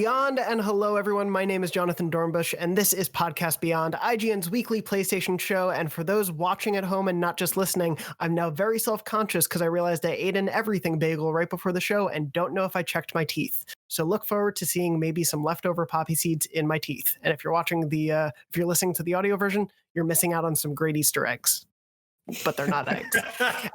Beyond, and hello everyone, my name is Jonathon Dornbush, and this is Podcast Beyond, IGN's weekly PlayStation show, and for those watching at home and not just listening, I'm now very self-conscious because I realized I ate an everything bagel right before the show and don't know if I checked my teeth. So look forward to seeing maybe some leftover poppy seeds in my teeth. And if you're if you're listening to the audio version, you're missing out on some great Easter eggs. But they're not eggs.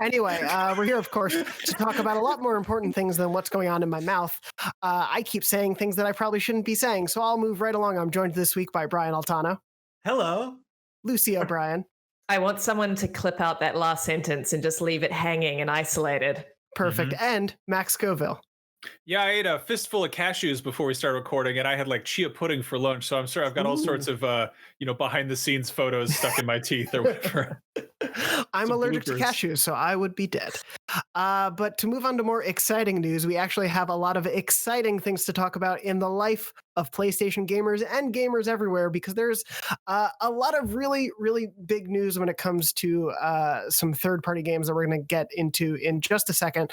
Anyway, we're here, of course, to talk about a lot more important things than what's going on in my mouth. I keep saying things that I probably shouldn't be saying, so I'll move right along. I'm joined this week by Brian Altano. Hello. Lucy O'Brien. I want someone to clip out that last sentence and just leave it hanging and isolated. Perfect. Mm-hmm. And Max Scoville. Yeah, I ate a fistful of cashews before we started recording, and I had like chia pudding for lunch. So I'm sure I've got all sorts of, behind the scenes photos stuck in my teeth or whatever. I'm allergic to cashews, so I would be dead. But to move on to more exciting news, we actually have a lot of exciting things to talk about in the life of PlayStation gamers and gamers everywhere, because there's a lot of really, really big news when it comes to some third-party games that we're going to get into in just a second.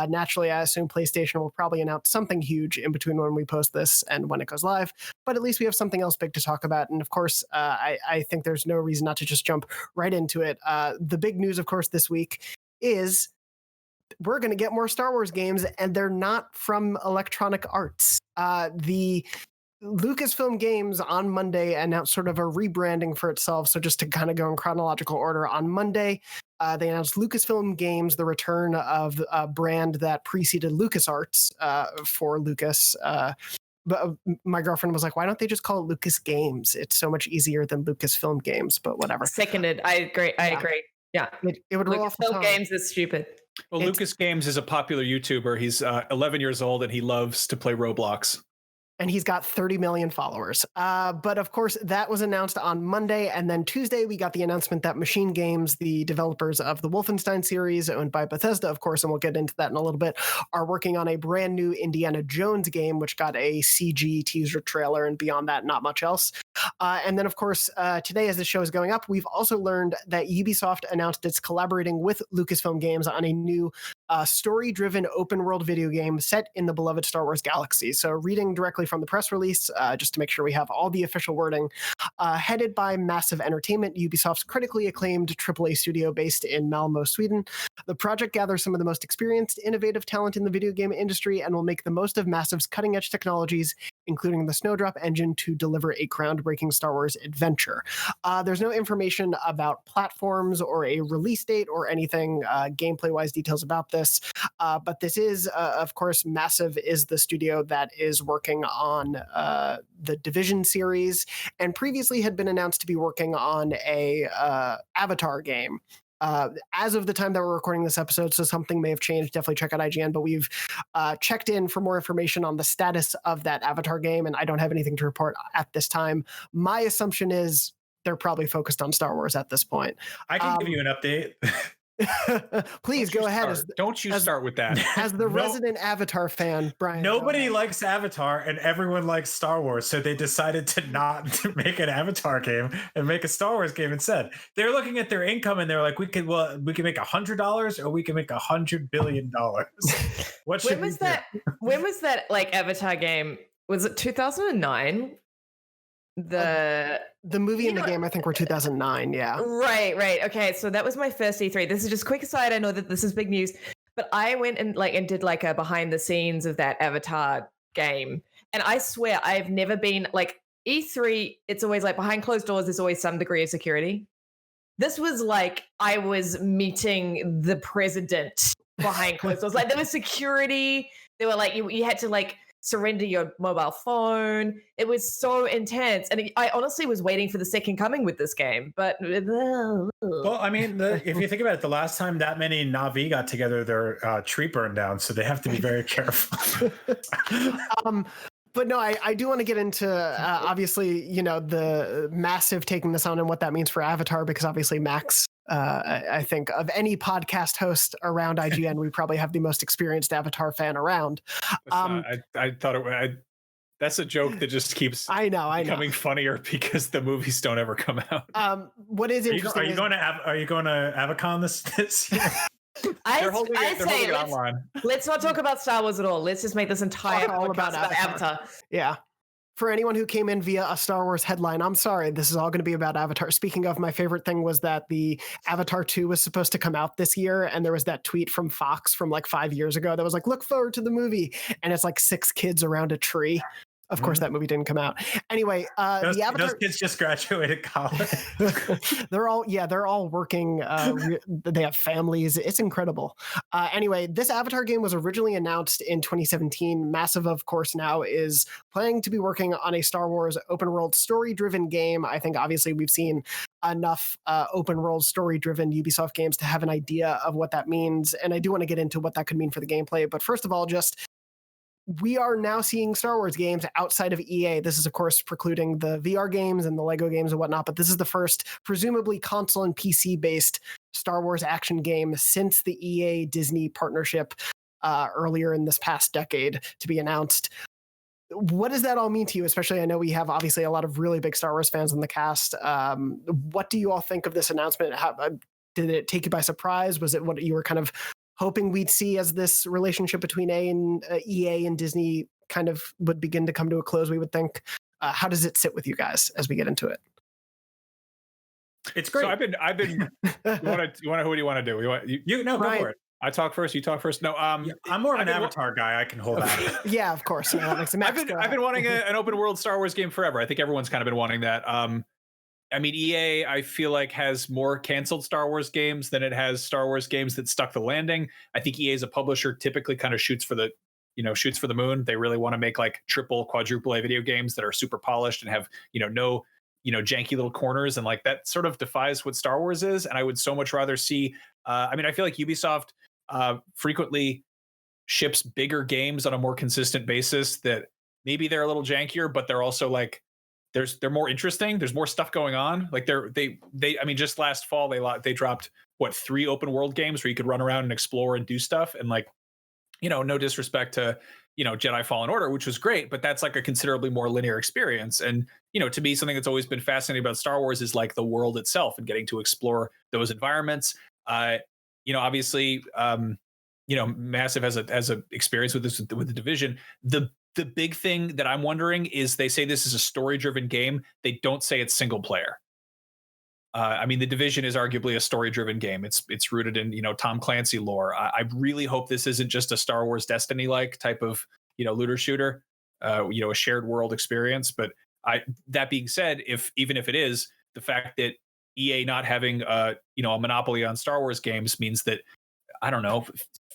Naturally, I assume PlayStation will probably announce something huge in between when we post this and when it goes live, but at least we have something else big to talk about. And of course, I think there's no reason not to just jump right into it. The big news, of course, this week is we're going to get more Star Wars games, and they're not from Electronic Arts. The Lucasfilm Games on Monday announced sort of a rebranding for itself. So just to kind of go in chronological order, on Monday, they announced Lucasfilm Games, the return of a brand that preceded LucasArts for Lucas. But my girlfriend was like, why don't they just call it Lucas Games? It's so much easier than Lucasfilm Games, but whatever. Seconded. I agree. Yeah. It would roll off the tongue. Lucasfilm Games is stupid. Well, Lucas Games is a popular YouTuber. He's 11 years old and he loves to play Roblox. And he's got 30 million followers. But of course, that was announced on Monday. And then Tuesday, we got the announcement that MachineGames, the developers of the Wolfenstein series, owned by Bethesda, of course, and we'll get into that in a little bit, are working on a brand new Indiana Jones game, which got a CG teaser trailer, and beyond that, not much else. And then, of course, today, as the show is going up, we've also learned that Ubisoft announced it's collaborating with Lucasfilm Games on a new story-driven open-world video game set in the beloved Star Wars galaxy. So reading directly from the press release, just to make sure we have all the official wording, headed by Massive Entertainment, Ubisoft's critically acclaimed AAA studio based in Malmö, Sweden. The project gathers some of the most experienced, innovative talent in the video game industry and will make the most of Massive's cutting-edge technologies, including the Snowdrop engine, to deliver a groundbreaking Star Wars adventure. There's no information about platforms or a release date or anything gameplay-wise details about this, but this is, of course, Massive is the studio that is working on the Division series, and previously had been announced to be working on a Avatar game. As of the time that we're recording this episode, so something may have changed, definitely check out IGN, but we've checked in for more information on the status of that Avatar game, and I don't have anything to report at this time. My assumption is they're probably focused on Star Wars at this point. I can give you an update. Please go ahead. Don't you start with that. As the resident Avatar fan, Brian. Nobody likes Avatar and everyone likes Star Wars, so they decided to not make an Avatar game and make a Star Wars game instead. They're looking at their income and they're like, we can make $100 or we can make $100 billion. What should when was that? When was that like Avatar game? Was it 2009? The movie and the game, I think, were 2009. Yeah. Right. Okay. So that was my first E3. This is just quick aside. I know that this is big news, but I went and did like a behind the scenes of that Avatar game. And I swear I've never been like E3. It's always like behind closed doors. There's always some degree of security. This was like I was meeting the president behind closed doors. Like there was security. They were like, you had to like surrender your mobile phone. It was so intense, and I honestly was waiting for the second coming with this game. But well, I mean, if you think about it, the last time that many Na'vi got together, their tree burned down, so they have to be very careful. But no, I do want to get into obviously, the Massive taking this on and what that means for Avatar, because obviously Max, I think of any podcast host around IGN, we probably have the most experienced Avatar fan around. I thought that's a joke that just keeps becoming funnier because the movies don't ever come out. What is interesting? Are you going to Avacon this year? I say let's not talk about Star Wars at all. Let's just make this entire podcast about Avatar. Yeah. For anyone who came in via a Star Wars headline, I'm sorry, this is all going to be about Avatar. Speaking of, my favorite thing was that the Avatar 2 was supposed to come out this year, and there was that tweet from Fox from like 5 years ago that was like, look forward to the movie, and it's like 6 kids around a tree. Of course, that movie didn't come out. Anyway, those, the Avatar. Those kids just graduated college. they're all working. They have families. It's incredible. Anyway, this Avatar game was originally announced in 2017. Massive, of course, now is planning to be working on a Star Wars open world story-driven game. I think obviously we've seen enough open world story-driven Ubisoft games to have an idea of what that means. And I do want to get into what that could mean for the gameplay. But first of all, we are now seeing Star Wars games outside of EA. This is, of course, precluding the VR games and the Lego games and whatnot, but this is the first, presumably console and PC-based Star Wars action game since the EA-Disney partnership earlier in this past decade to be announced. What does that all mean to you? Especially, I know we have obviously a lot of really big Star Wars fans in the cast. What do you all think of this announcement? Did it take you by surprise? Was it what you were kind of hoping we'd see as this relationship between EA and Disney kind of would begin to come to a close, we would think? How does it sit with you guys as we get into it? It's great. So I've been. Who do you want to do? Go for it. I talk first. You talk first. No, I'm more of an Avatar guy. I can hold that. Yeah, of course. I've been wanting an open world Star Wars game forever. I think everyone's kind of been wanting that. I mean, EA, I feel like has more canceled Star Wars games than it has Star Wars games that stuck the landing. I think EA as a publisher typically kind of shoots for the moon. They really want to make like triple, quadruple A video games that are super polished and have, no, janky little corners. And like that sort of defies what Star Wars is. And I would so much rather see, I feel like Ubisoft frequently ships bigger games on a more consistent basis that maybe they're a little jankier, but they're also like, they're more interesting. There's more stuff going on. Like just last fall they dropped 3 open world games where you could run around and explore and do stuff. And like, no disrespect to, Jedi Fallen Order, which was great, but that's like a considerably more linear experience. And, to me, something that's always been fascinating about Star Wars is like the world itself and getting to explore those environments. Obviously, Massive has a experience with this with the Division. The big thing that I'm wondering is they say this is a story-driven game. They don't say it's single player. The Division is arguably a story-driven game. It's rooted in Tom Clancy lore. I really hope this isn't just a Star Wars Destiny-like type of looter shooter, a shared world experience. But that being said, even if it is, the fact that EA not having a monopoly on Star Wars games means that I don't know.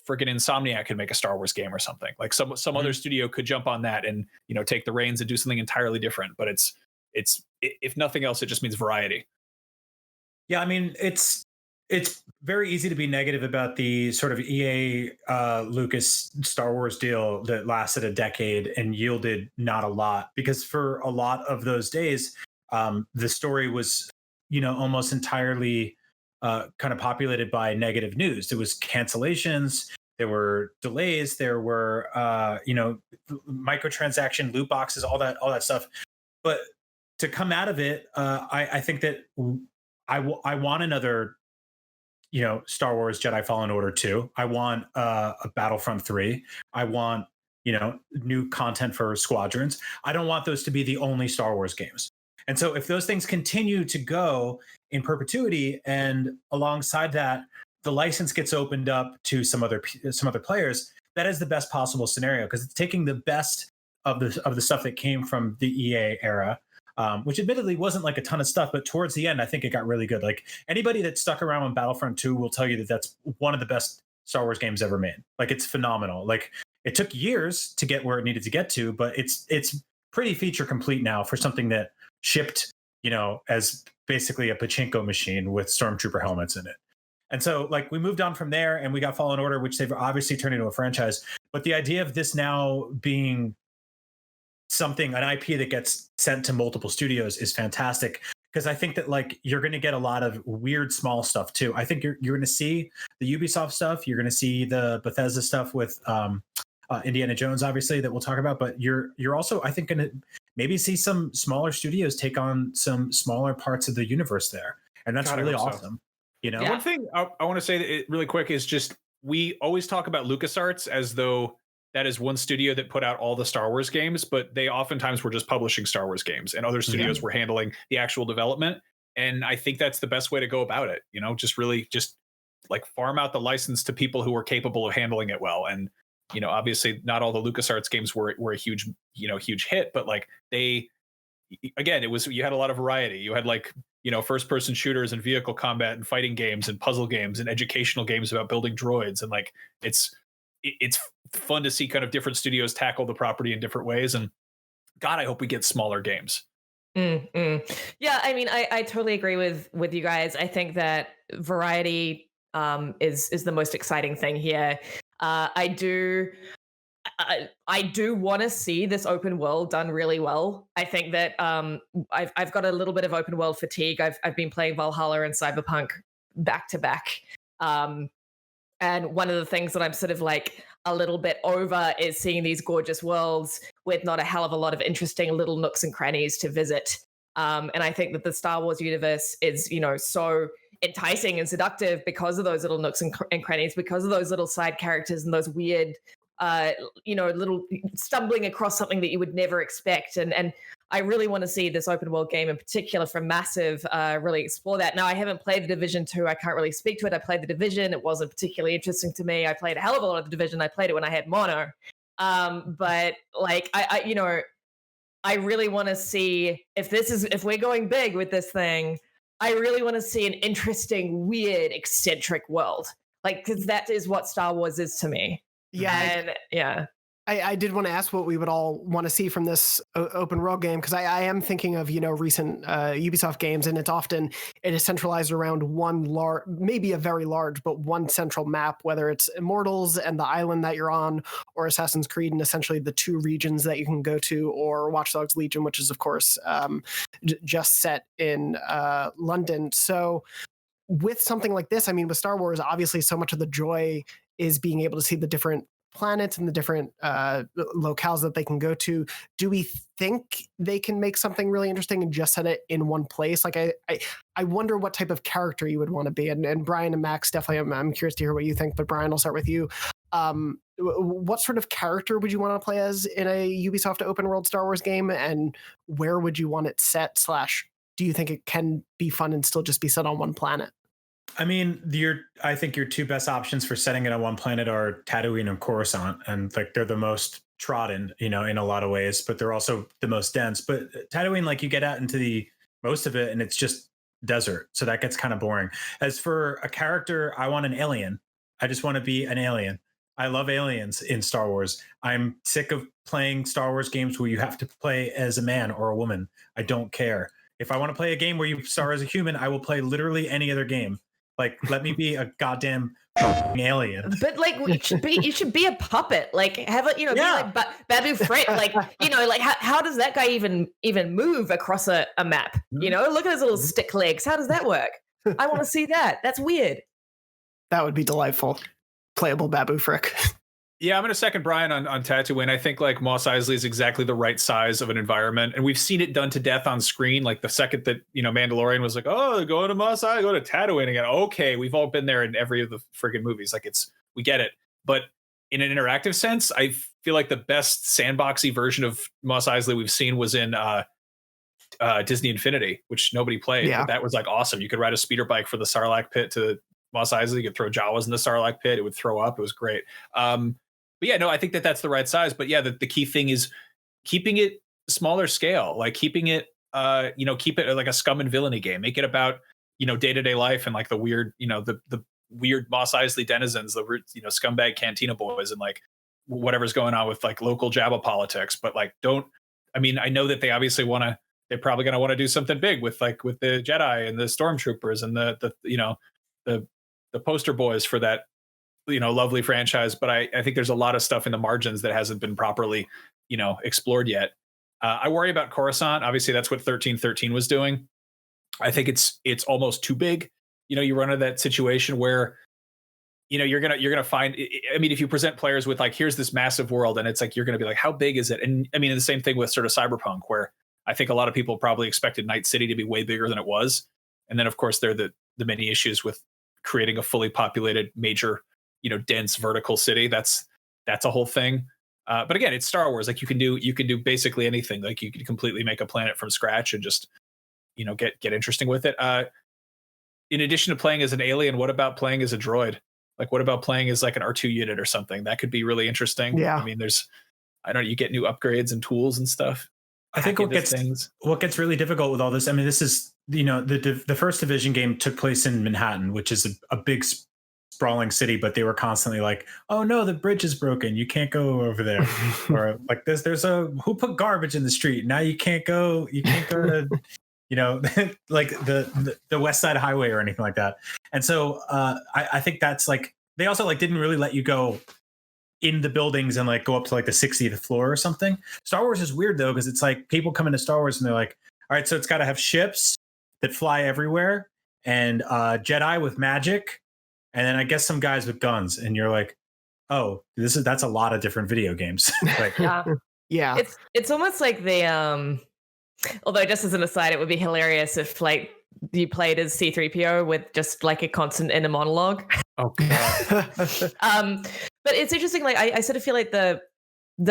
Freaking Insomniac could make a Star Wars game or something. Like some other studio could jump on that and take the reins and do something entirely different. But it's if nothing else, it just means variety. Yeah, it's very easy to be negative about the sort of EA Lucas Star Wars deal that lasted a decade and yielded not a lot, because for a lot of those days, the story was almost entirely kind of populated by negative news. There was cancellations, there were delays, there were microtransaction loot boxes, all that stuff. But to come out of it, I think that I want another Star Wars Jedi Fallen Order 2. I want a Battlefront 3. I want new content for Squadrons. I don't want those to be the only Star Wars games. And so if those things continue to go in perpetuity, and alongside that, the license gets opened up to some other players, that is the best possible scenario, because it's taking the best of the stuff that came from the EA era, which admittedly wasn't like a ton of stuff, but towards the end, I think it got really good. Like anybody that stuck around on Battlefront 2 will tell you that that's one of the best Star Wars games ever made. Like it's phenomenal. Like it took years to get where it needed to get to, but it's pretty feature complete now for something that shipped, as basically a pachinko machine with stormtrooper helmets in it. And so like we moved on from there and we got Fallen Order, which they've obviously turned into a franchise. But the idea of this now being an IP that gets sent to multiple studios is fantastic, because I think that like you're going to get a lot of weird small stuff too. I think you're going to see the Ubisoft stuff. You're going to see the Bethesda stuff with Indiana Jones, obviously, that we'll talk about. But you're also, I think, going to maybe see some smaller studios take on some smaller parts of the universe there, and that's really awesome. Yeah. One thing I want to say that really quick is just we always talk about LucasArts as though that is one studio that put out all the Star Wars games, but they oftentimes were just publishing Star Wars games, and other studios were handling the actual development. And I think that's the best way to go about it. Just really just like farm out the license to people who are capable of handling it well. And obviously not all the LucasArts games were a huge hit, but like again, you had a lot of variety. You had like first person shooters and vehicle combat and fighting games and puzzle games and educational games about building droids, and like it's fun to see kind of different studios tackle the property in different ways. And God, I hope we get smaller games. Yeah, I mean, I totally agree with you guys. I think that variety is the most exciting thing here. I do want to see this open world done really well. I think that I've got a little bit of open world fatigue. I've been playing Valhalla and Cyberpunk back to back. And one of the things that I'm sort of like a little bit over is seeing these gorgeous worlds with not a hell of a lot of interesting little nooks and crannies to visit. And I think that the Star Wars universe is, so enticing and seductive because of those little nooks and crannies, because of those little side characters and those weird, little stumbling across something that you would never expect. And I really want to see this open world game in particular from Massive really explore that. Now, I haven't played The Division 2. I can't really speak to it. I played The Division. It wasn't particularly interesting to me. I played a hell of a lot of The Division. I played it when I had mono. But like, I really want to see if we're going big with this thing, I really want to see an interesting, weird, eccentric world. Like, because that is what Star Wars is to me. Yeah. And yeah. I did want to ask what we would all want to see from this open world game, because I am thinking of recent Ubisoft games, and it is centralized around one maybe a very large, but one central map, whether it's Immortals and the island that you're on, or Assassin's Creed and essentially the two regions that you can go to, or Watch Dogs Legion, which is of course just set in London. So with something like this, I mean, with Star Wars, obviously so much of the joy is being able to see the different planets and the different locales that they can go to. Do we think they can make something really interesting and just set it in one place? Like, I wonder what type of character you would want to be. And Brian and Max, definitely, I'm curious to hear what you think. But Brian, I'll start with you. What sort of character would you want to play as in a Ubisoft open world Star Wars game, and where would you want it set? / do you think it can be fun and still just be set on one planet? I mean, I think your two best options for setting it on one planet are Tatooine and Coruscant, and like they're the most trodden, in a lot of ways, but they're also the most dense. But Tatooine, like you get out into the most of it, and it's just desert, so that gets kind of boring. As for a character, I want an alien. I just want to be an alien. I love aliens in Star Wars. I'm sick of playing Star Wars games where you have to play as a man or a woman. I don't care. If I want to play a game where you star as a human, I will play literally any other game. Like, let me be a goddamn alien. But like, you should be a puppet. Like, have a be like Babu Frick. Like, like how does that guy even move across a map? Look at his little stick legs. How does that work? I want to see that. That's weird. That would be delightful. Playable Babu Frick. Yeah, I'm going to second Brian on Tatooine. I think like Mos Eisley is exactly the right size of an environment, and we've seen it done to death on screen. Like the second that Mandalorian was like, "Oh, going to Mos Eisley, go to Tatooine again." Okay, we've all been there in every of the friggin' movies. Like we get it. But in an interactive sense, I feel like the best sandboxy version of Mos Eisley we've seen was in Disney Infinity, which nobody played. Yeah. But that was like awesome. You could ride a speeder bike for the Sarlacc pit to Mos Eisley. You could throw Jawas in the Sarlacc pit. It would throw up. It was great. But yeah, no, I think that that's the right size. But yeah, the key thing is keeping it smaller scale, like keeping it, keep it like a scum and villainy game. Make it about, day-to-day life and like the weird, the weird Mos Eisley denizens, the scumbag cantina boys, and like whatever's going on with like local Jabba politics. But like, I know that they obviously they're probably going to want to do something big with the Jedi and the stormtroopers and the poster boys for that, lovely franchise. But I think there's a lot of stuff in the margins that hasn't been properly, explored yet. I worry about Coruscant. Obviously, that's what 1313 was doing. I think it's almost too big. You run into that situation where, you're gonna find. I mean, if you present players with like, here's this massive world, and it's like you're gonna be like, how big is it? And I mean, the same thing with sort of Cyberpunk, where I think a lot of people probably expected Night City to be way bigger than it was, and then of course there are the many issues with creating a fully populated major, dense vertical city. That's a whole thing. But again, it's Star Wars. Like you can do basically anything. Like you could completely make a planet from scratch and just get interesting with it. In addition to playing as an alien, what about playing as a droid? Like what about playing as like an R2 unit or something? That could be really interesting. Yeah. I mean, you get new upgrades and tools and stuff. I think what gets really difficult with all this, I mean, this is, the first Division game took place in Manhattan, which is a big sprawling city, but they were constantly like, oh no, the bridge is broken, you can't go over there. Or like there's who put garbage in the street, now you can't go to like the West Side Highway or anything like that. And so I think that's like, they also like didn't really let you go in the buildings and like go up to like the 60th floor or something. Star Wars is weird though, because it's like people come into Star Wars and they're like, all right, so it's got to have ships that fly everywhere and Jedi with magic, and then I guess some guys with guns. And you're like, oh, that's a lot of different video games. Like, yeah. It's almost like the although just as an aside, it would be hilarious if like you played as C-3PO with just like a constant inner monologue. Oh god. But it's interesting. Like I sort of feel like the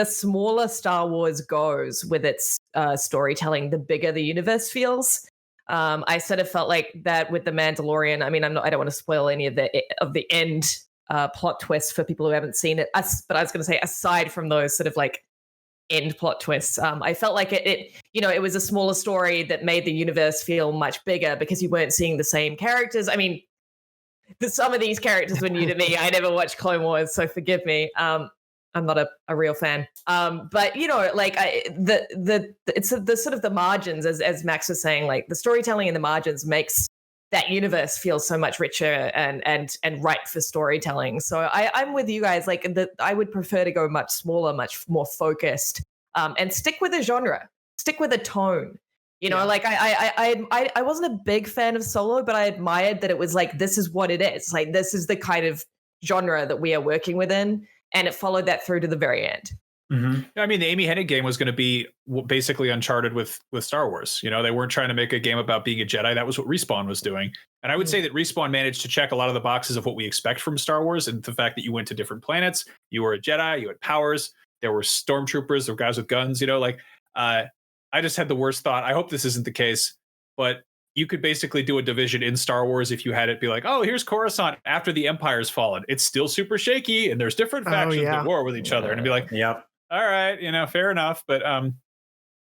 smaller Star Wars goes with its storytelling, the bigger the universe feels. I sort of felt like that with the Mandalorian. I mean, I don't want to spoil any of the end plot twists for people who haven't seen it. But I was going to say, aside from those sort of like end plot twists, I felt like it was a smaller story that made the universe feel much bigger because you weren't seeing the same characters. I mean, some of these characters were new to me. I never watched Clone Wars, so forgive me. I'm not a real fan. But like it's the sort of the margins, as Max was saying, like the storytelling in the margins makes that universe feel so much richer and ripe for storytelling. So I'm with you guys. Like I would prefer to go much smaller, much more focused, and stick with a genre, stick with a tone. Like I wasn't a big fan of Solo, but I admired that it was like, this is what it is. Like this is the kind of genre that we are working within, and it followed that through to the very end. Mm-hmm. I mean, the Amy Hennig game was going to be basically Uncharted with Star Wars. They weren't trying to make a game about being a Jedi. That was what Respawn was doing. And I would say that Respawn managed to check a lot of the boxes of what we expect from Star Wars, and the fact that you went to different planets, you were a Jedi, you had powers, there were stormtroopers, there were guys with guns, I just had the worst thought. I hope this isn't the case, but you could basically do a Division in Star Wars if you had it be like, oh, here's Coruscant after the Empire's fallen. It's still super shaky, and there's different factions at war with each other. And it'd be like, yep. All right, fair enough. But I mean,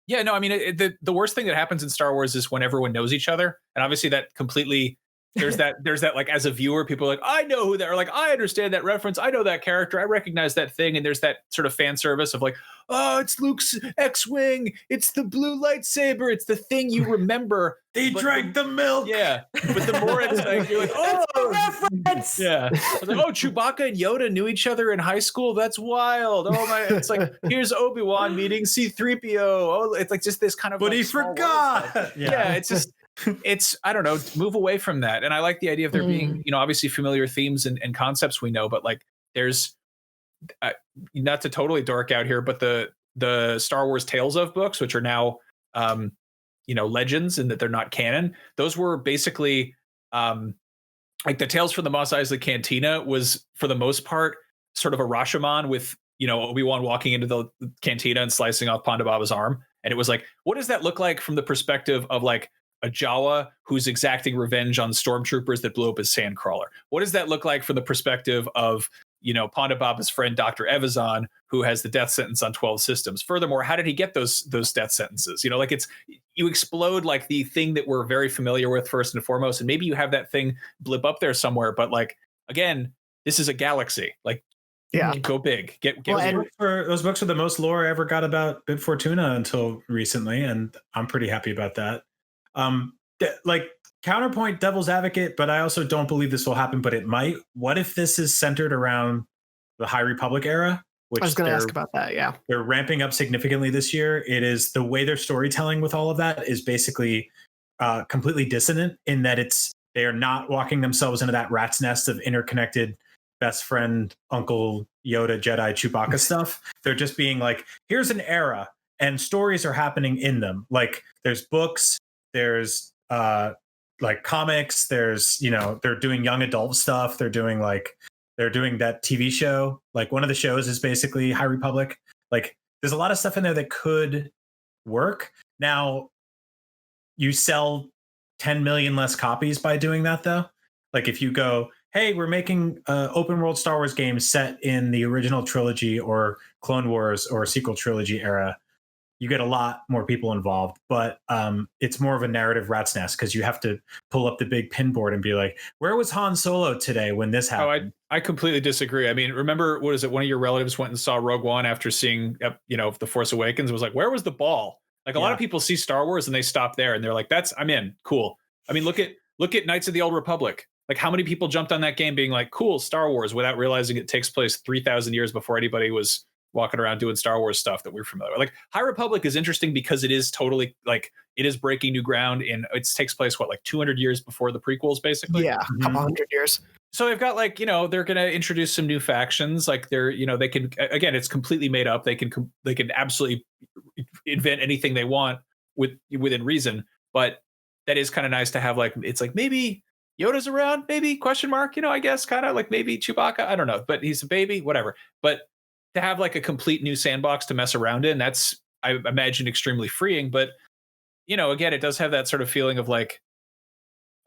the worst thing that happens in Star Wars is when everyone knows each other. And obviously that completely, there's that like, as a viewer, people are like, I know who that, or like, I understand that reference. I know that character. I recognize that thing. And there's that sort of fan service of like, oh, it's Luke's X-Wing. It's the blue lightsaber. It's the thing you remember. They drank the milk. Yeah. But the more it's like, you're like, oh, reference. Yeah. I was like, oh, Chewbacca and Yoda knew each other in high school. That's wild. Oh my, it's like, here's Obi-Wan meeting C-3PO. Oh, it's like just this kind of. But like, he forgot. Yeah. It's just, I don't know, move away from that. And I like the idea of there being, obviously familiar themes and concepts we know, but like there's, not to totally dork out here, but the Star Wars Tales of books, which are now, legends and that they're not canon. Those were basically like the Tales from the Mos Eisley Cantina was for the most part sort of a Rashomon with, Obi-Wan walking into the cantina and slicing off Ponda Baba's arm. And it was like, what does that look like from the perspective of like a Jawa who's exacting revenge on stormtroopers that blew up his sandcrawler? What does that look like from the perspective of, Ponda Baba's friend, Dr. Evazan, who has the death sentence on 12 systems? Furthermore, how did he get those death sentences? Like you explode like the thing that we're very familiar with first and foremost, and maybe you have that thing blip up there somewhere. But like, again, this is a galaxy. Like, go big. Get those books are the most lore I ever got about Bib Fortuna until recently, and I'm pretty happy about that. Like counterpoint, devil's advocate, but I also don't believe this will happen, but it might. What if this is centered around the High Republic era? Which I was going to ask about that. Yeah, they're ramping up significantly this year. It is the way they're storytelling with all of that is basically completely dissonant in that they are not walking themselves into that rat's nest of interconnected best friend, Uncle Yoda, Jedi, Chewbacca stuff. They're just being like, here's an era and stories are happening in them. Like there's books, there's like comics, there's, they're doing young adult stuff. They're doing that TV show. Like one of the shows is basically High Republic. Like there's a lot of stuff in there that could work. Now you sell 10 million less copies by doing that though. Like if you go, hey, we're making open world Star Wars games set in the original trilogy or Clone Wars or sequel trilogy era, you get a lot more people involved, but it's more of a narrative rat's nest because you have to pull up the big pinboard and be like, where was Han Solo today when this happened? I completely disagree. I mean, remember, what is it? One of your relatives went and saw Rogue One after seeing, The Force Awakens. It was like, where was the ball? Like a lot of people see Star Wars and they stop there and they're like, I'm in, cool. I mean, look at Knights of the Old Republic. Like how many people jumped on that game being like, cool, Star Wars, without realizing it takes place 3,000 years before anybody was walking around doing Star Wars stuff that we're familiar with. Like High Republic is interesting because it is totally like it is breaking new ground and it takes place like 200 years before the prequels, basically. Yeah, a couple hundred years. So they've got they're going to introduce some new factions. Like they can, again, it's completely made up. They can absolutely invent anything they want within reason. But that is kind of nice to have. Like it's like maybe Yoda's around, maybe question mark. I guess kind of like maybe Chewbacca. I don't know, but he's a baby, whatever. But to have like a complete new sandbox to mess around in, that's, I imagine, extremely freeing. But again, it does have that sort of feeling of like,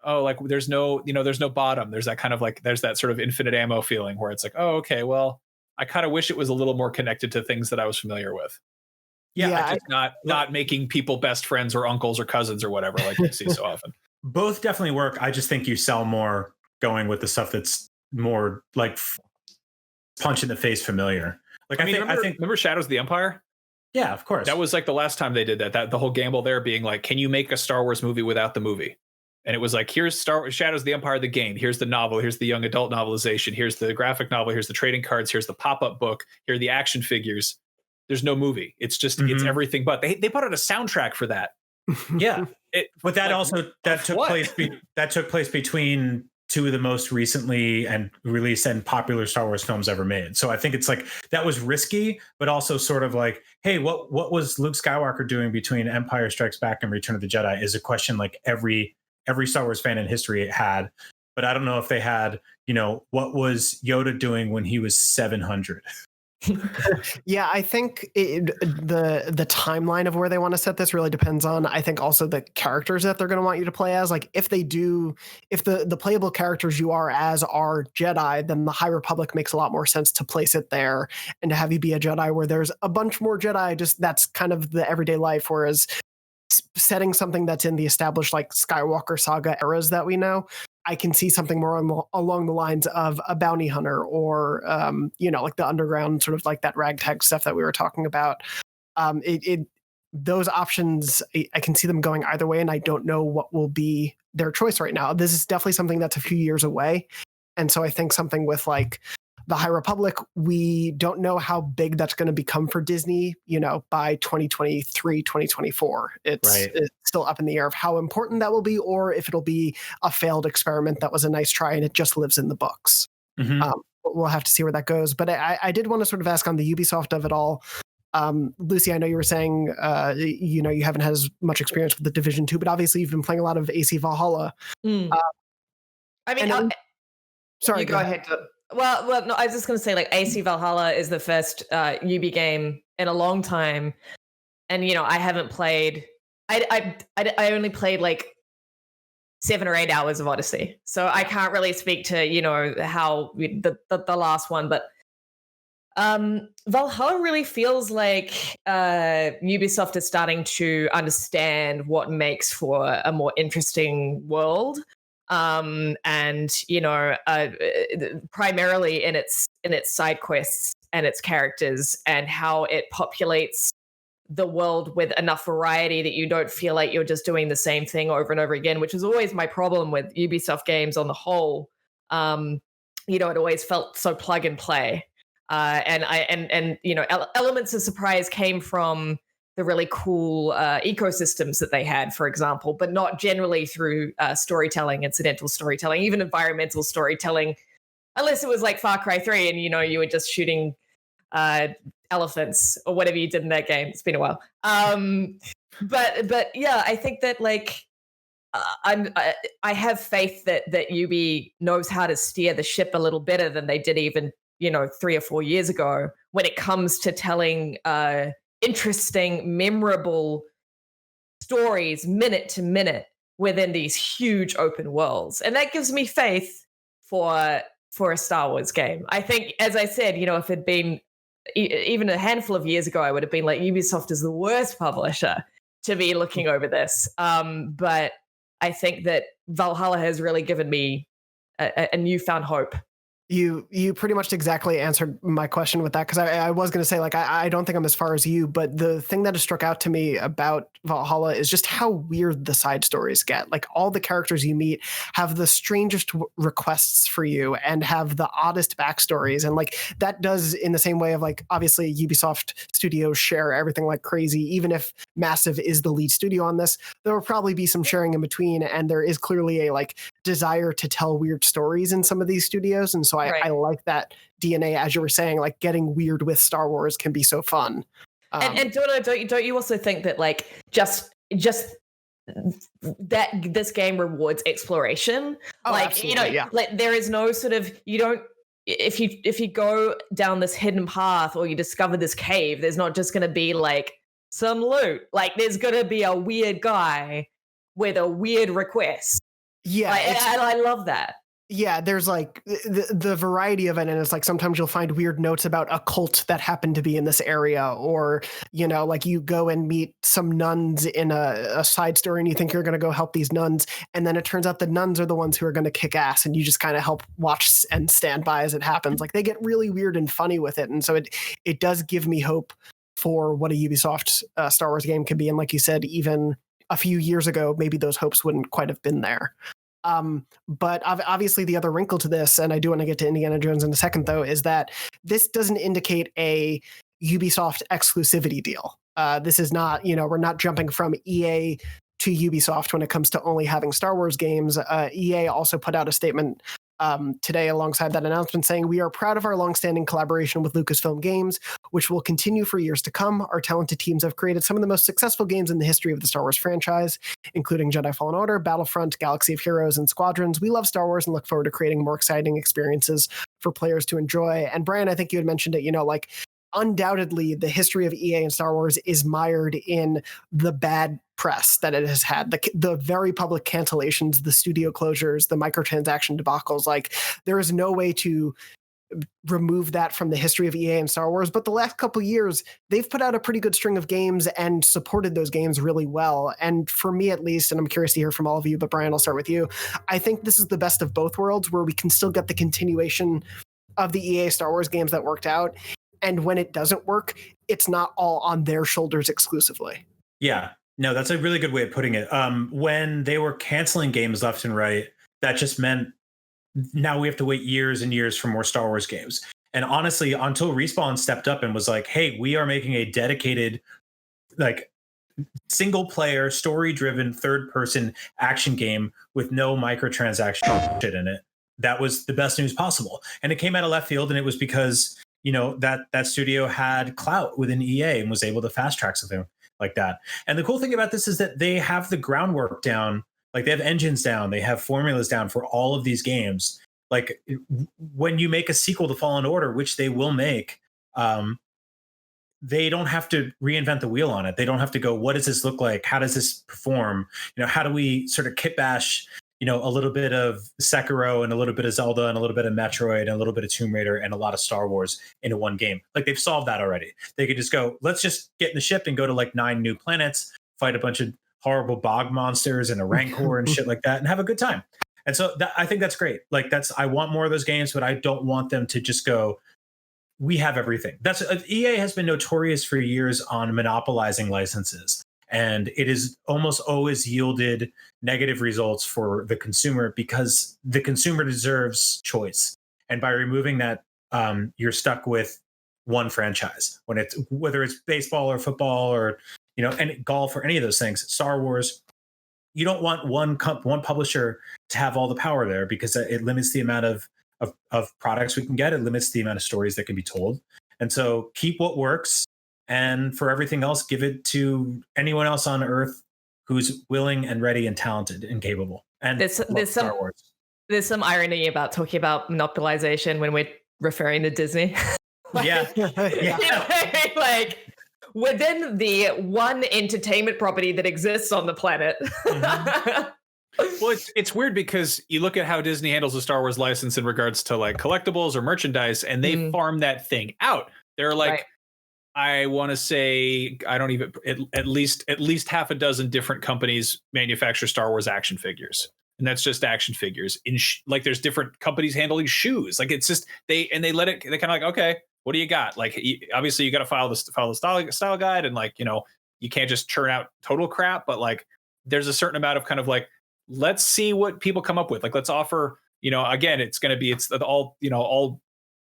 oh, like there's no bottom. There's that kind of like, there's that sort of infinite ammo feeling where it's like, oh, okay, well, I kind of wish it was a little more connected to things that I was familiar with. Yeah, just not making people best friends or uncles or cousins or whatever like you see so often. Both definitely work. I just think you sell more going with the stuff that's more like punch in the face familiar. Like I think remember Shadows of the Empire? Yeah, of course. That was like the last time they did that. That the whole gamble there being like, can you make a Star Wars movie without the movie? And it was like, here's Shadows of the Empire, the game. Here's the novel. Here's the young adult novelization. Here's the graphic novel. Here's the trading cards. Here's the pop-up book. Here are the action figures. There's no movie. It's just it's everything. But they put out a soundtrack for that. Yeah, but that took place between two of the most recently and released and popular Star Wars films ever made. So I think it's like that was risky, but also sort of like, hey, what was Luke Skywalker doing between Empire Strikes Back and Return of the Jedi is a question like every Star Wars fan in history had. But I don't know if they had, what was Yoda doing when he was 700? Yeah, I think the timeline of where they want to set this really depends on, I think, also the characters that they're going to want you to play as. Like if the playable characters you are as are Jedi, then the High Republic makes a lot more sense to place it there and to have you be a Jedi where there's a bunch more Jedi. Just that's kind of the everyday life. Whereas setting something that's in the established like Skywalker saga eras that we know, I can see something more along the lines of a bounty hunter or, like the underground sort of like that ragtag stuff that we were talking about. Those options, I can see them going either way, and I don't know what will be their choice right now. This is definitely something that's a few years away. And so I think something with like the High Republic, we don't know how big that's going to become for Disney, by 2023, 2024. It's still up in the air of how important that will be, or if it'll be a failed experiment that was a nice try and it just lives in the books. We'll have to see where that goes. But I did want to sort of ask on the Ubisoft of it all. Lucy, I know you were saying, you haven't had as much experience with the Division 2, but obviously you've been playing a lot of AC Valhalla. Sorry, go ahead. Well, no, I was just going to say, like, AC Valhalla is the first Ubi game in a long time, and I haven't played. I only played like 7 or 8 hours of Odyssey, so I can't really speak to how the last one, but Valhalla really feels like Ubisoft is starting to understand what makes for a more interesting world. Primarily in its side quests and its characters and how it populates the world with enough variety that you don't feel like you're just doing the same thing over and over again, which is always my problem with Ubisoft games on the whole. It always felt so plug and play. Elements of surprise came from the really cool ecosystems that they had, for example, but not generally through storytelling, incidental storytelling, even environmental storytelling, unless it was like Far Cry 3 and, you were just shooting elephants or whatever you did in that game. It's been a while. But yeah, I think that like I have faith that Ubi knows how to steer the ship a little better than they did even 3 or 4 years ago when it comes to telling interesting, memorable stories minute to minute within these huge open worlds. And that gives me faith for a Star Wars game. I think, as I said, if it'd been even a handful of years ago, I would have been like, Ubisoft is the worst publisher to be looking over this. But I think that Valhalla has really given me a newfound hope. You pretty much exactly answered my question with that, because I was going to say, like, I don't think I'm as far as you, but the thing that has struck out to me about Valhalla is just how weird the side stories get. Like, all the characters you meet have the strangest requests for you and have the oddest backstories. And like, that does in the same way of, like, obviously Ubisoft studios share everything like crazy. Even if Massive is the lead studio on this, there will probably be some sharing in between. And there is clearly a like desire to tell weird stories in some of these studios. And so I like that DNA, as you were saying, like getting weird with Star Wars can be so fun. And don't you also think that like just that this game rewards exploration? Oh, like absolutely, yeah. Like there is no sort of, you don't, if you go down this hidden path or you discover this cave, there's not just going to be like some loot. Like there's going to be a weird guy with a weird request. Yeah, I love that. Yeah, there's like the variety of it, and it's like sometimes you'll find weird notes about a cult that happened to be in this area, or like you go and meet some nuns in a side story, and you think you're going to go help these nuns, and then it turns out the nuns are the ones who are going to kick ass, and you just kind of help watch and stand by as it happens. Like they get really weird and funny with it, and so it does give me hope for what a Ubisoft Star Wars game can be. And like you said, even a few years ago, maybe those hopes wouldn't quite have been there. But obviously the other wrinkle to this, and I do want to get to Indiana Jones in a second, though, is that this doesn't indicate a Ubisoft exclusivity deal. This is not, we're not jumping from EA to Ubisoft when it comes to only having Star Wars games. EA also put out a statement today alongside that announcement saying, "We are proud of our longstanding collaboration with Lucasfilm Games, which will continue for years to come. Our talented teams have created some of the most successful games in the history of the Star Wars franchise, including Jedi Fallen Order, Battlefront, Galaxy of Heroes, and Squadrons. We love Star Wars and look forward to creating more exciting experiences for players to enjoy." And Brian, I think you had mentioned it, like undoubtedly the history of EA and Star Wars is mired in the bad press that it has had, the very public cancellations, the studio closures, the microtransaction debacles. Like there is no way to remove that from the history of EA and Star Wars. But the last couple of years, they've put out a pretty good string of games and supported those games really well. And for me, at least, and I'm curious to hear from all of you, but Brian, I'll start with you. I think this is the best of both worlds, where we can still get the continuation of the EA Star Wars games that worked out. And when it doesn't work, it's not all on their shoulders exclusively. Yeah, no, that's a really good way of putting it. When they were canceling games left and right, that just meant now we have to wait years and years for more Star Wars games. And honestly, until Respawn stepped up and was like, hey, we are making a dedicated, like, single player, story driven, third person action game with no microtransaction shit in it. That was the best news possible. And it came out of left field, and it was because that studio had clout within EA and was able to fast track something like that. And the cool thing about this is that they have the groundwork down. Like they have engines down, they have formulas down for all of these games. Like when you make a sequel to Fallen Order, which they will make, they don't have to reinvent the wheel on it. They don't have to go, what does this look like? How does this perform? How do we sort of kit bash a little bit of Sekiro and a little bit of Zelda and a little bit of Metroid and a little bit of Tomb Raider and a lot of Star Wars into one game. Like they've solved that already. They could just go, let's just get in the ship and go to like 9 new planets, fight a bunch of horrible bog monsters and a Rancor and shit like that and have a good time. And so I think that's great. Like I want more of those games, but I don't want them to just go, we have everything. EA has been notorious for years on monopolizing licenses. And it is almost always yielded negative results for the consumer because the consumer deserves choice. And by removing that, you're stuck with one franchise. Whether it's baseball or football or and golf or any of those things, Star Wars, you don't want one publisher to have all the power there because it limits the amount of products we can get. It limits the amount of stories that can be told. And so keep what works. And for everything else, give it to anyone else on Earth who's willing and ready and talented and capable. And there's some irony about talking about monopolization when we're referring to Disney. Yeah. Yeah. Like within the one entertainment property that exists on the planet. Well, it's weird because you look at how Disney handles the Star Wars license in regards to like collectibles or merchandise, and they farm that thing out. They're like, Right. I want to say, I don't even at least half a dozen different companies manufacture Star Wars action figures, and that's just action figures. Like, there's different companies handling shoes. Like, it's just they let it. They kind of like, okay, what do you got? Like, obviously, you got to follow the style guide, and like, you can't just churn out total crap. But like, there's a certain amount of kind of like, let's see what people come up with. Like, let's offer. Again, it's all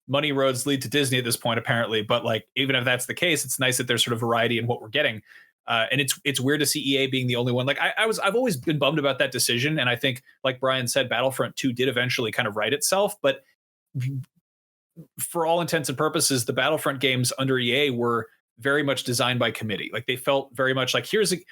money roads lead to Disney at this point, apparently. But like, even if that's the case, it's nice that there's sort of variety in what we're getting. And it's weird to see EA being the only one. Like, I've always been bummed about that decision. And I think, like Brian said, Battlefront 2 did eventually kind of right itself. But for all intents and purposes, the Battlefront games under EA were very much designed by committee. Like, they felt very much like,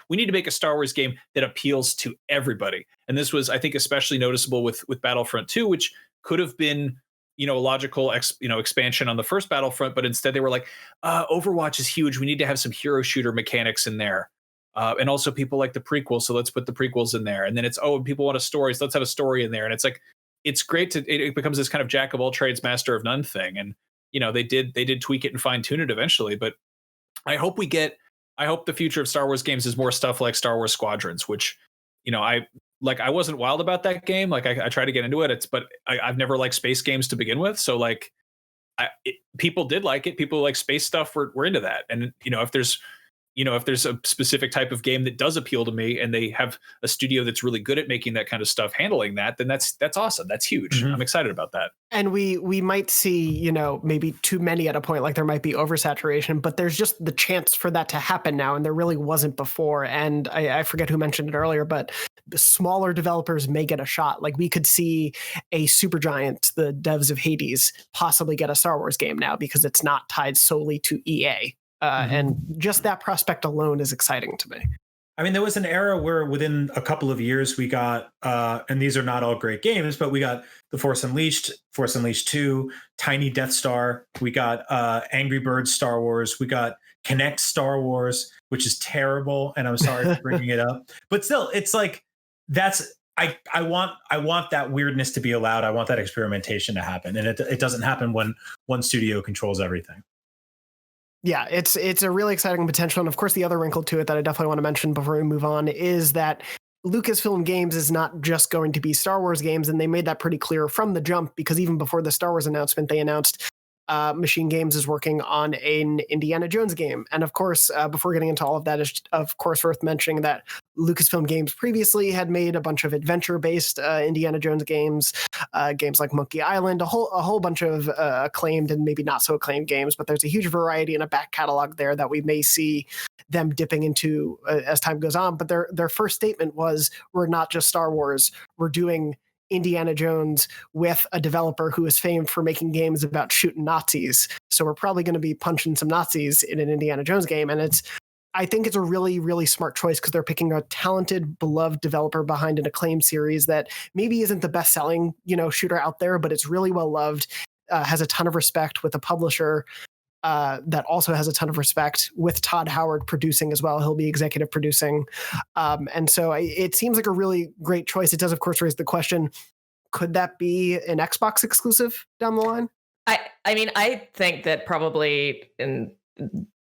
we need to make a Star Wars game that appeals to everybody. And this was, I think, especially noticeable with Battlefront 2, which could have been, a logical expansion on the first Battlefront, but instead they were like, Overwatch is huge. We need to have some hero shooter mechanics in there. And also people like the prequel, so let's put the prequels in there. And then it's, people want a story, so let's have a story in there. And it's like, it's great it becomes this kind of jack of all trades, master of none thing. And they did tweak it and fine tune it eventually. But I hope the future of Star Wars games is more stuff like Star Wars Squadrons, which I wasn't wild about that game. Like, I tried to get into it. But I've never liked space games to begin with. So like, people did like it. People who like space stuff were into that. And if there's a specific type of game that does appeal to me, and they have a studio that's really good at making that kind of stuff, handling that, then that's awesome. That's huge. I'm excited about that. And we might see, maybe too many at a point, like there might be oversaturation, but there's just the chance for that to happen now. And there really wasn't before. And I forget who mentioned it earlier, but the smaller developers may get a shot. Like, we could see a Supergiant, the devs of Hades, possibly get a Star Wars game now because it's not tied solely to EA. And just that prospect alone is exciting to me. I mean, there was an era where within a couple of years we got, and these are not all great games, but we got The Force Unleashed 2, Tiny Death Star. We got Angry Birds Star Wars. We got Kinect Star Wars, which is terrible. And I'm sorry for bringing it up. But still, it's like, I want that weirdness to be allowed. I want that experimentation to happen. And it doesn't happen when one studio controls everything. Yeah, it's a really exciting potential. And of course, the other wrinkle to it that I definitely want to mention before we move on is that Lucasfilm Games is not just going to be Star Wars games. And they made that pretty clear from the jump, because even before the Star Wars announcement, they announced MachineGames is working on an Indiana Jones game. And of course, before getting into all of that, is of course worth mentioning that Lucasfilm Games previously had made a bunch of adventure-based Indiana Jones games, games like Monkey Island, a whole bunch of acclaimed and maybe not so acclaimed games. But there's a huge variety and a back catalog there that we may see them dipping into as time goes on. But their first statement was, we're not just Star Wars, we're doing Indiana Jones with a developer who is famed for making games about shooting Nazis. So we're probably going to be punching some Nazis in an Indiana Jones game. And I think it's a really, really smart choice, because they're picking a talented, beloved developer behind an acclaimed series that maybe isn't the best selling, shooter out there, but it's really well loved, has a ton of respect, with a publisher that also has a ton of respect, with Todd Howard producing as well. He'll be executive producing. And so it seems like a really great choice. It does, of course, raise the question, could that be an Xbox exclusive down the line? I mean, I think that probably